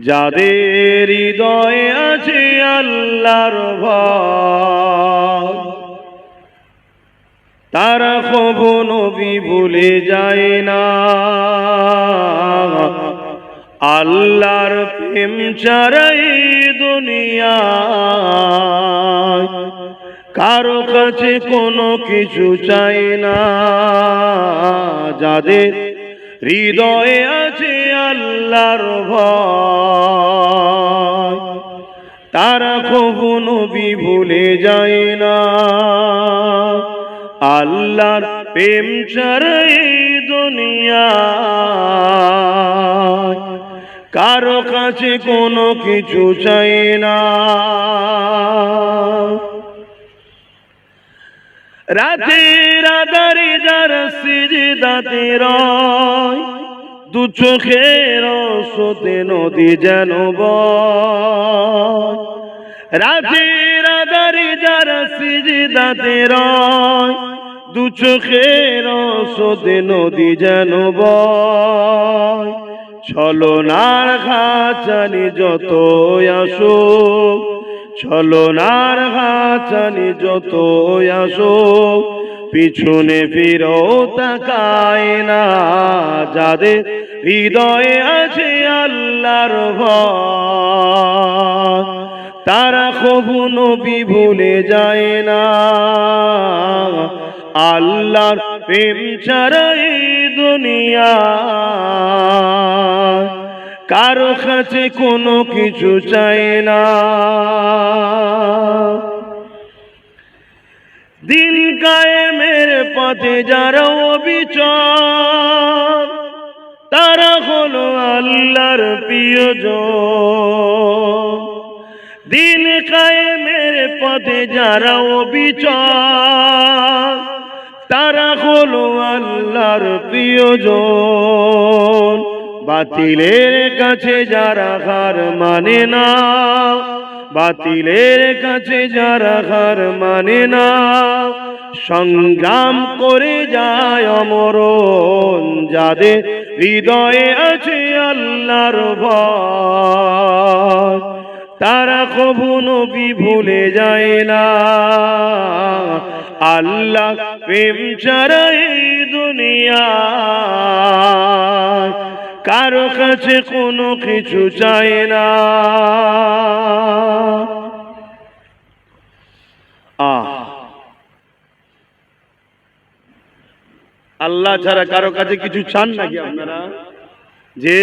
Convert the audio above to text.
যাদের হৃদয়ে আছে আল্লাহর ভয়, তারা কভু নবী ভুলে যায় না। আল্লাহর প্রেম ছাড়াই দুনিয়ায় কারো কাছে কোনো কিছু চাই না। যাদের হৃদয়ে আছে আল্লাহর ভয়, তারা কভু নবী ভুলে যায় না। আল্লাহর প্রেম ছাড়াই দুনিয়ায় কারো কাছে কোনো কিছু চাই না। রাতের আধারে যারা সিজদাতে রয়, দু চোখের স্রোতে নদী যেন বয়। রাতের আধারে যারা সিজদাতে রয়, দু চোখের স্রোতে নদী যেন বয়। ছলনার খাঁচানি যত আসুক, ছলনার খাঁচানি যত আসুক, পিছনে ফিরেও তাকায় না। যাদের হৃদয়ে আছে আল্লাহর ভয়, তারা কভু নবী ভুলে যায় না। আল্লাহর প্রেম ছাড়াই দুনিয়ায় কারো কাছে কোনো কিছু চাই না। দিন কায়েমের পথে যারা অবিচল, তারা হলো আল্লাহর প্রিয়জন। দিন কায়েমের পথে যারা অবিচল, তারা হলো আল্লাহর প্রিয়জন। বাতিলের কাছে যারা হার মানে না, বাতিলের কাছে যারা হার মানে না, সংগ্রাম করে যায় অমরণ। যাদের হৃদয়ে আছে আল্লাহর ভয়, তারা কভু নবী ভুলে যায় না। আল্লাহ প্রেম ছাড়াই দুনিয়ায় কারো কাছে কোনো কিছু চাই না। আল্লাহ ছাড়া কারো কাছে কিছু চান নাকি আপনারা? যে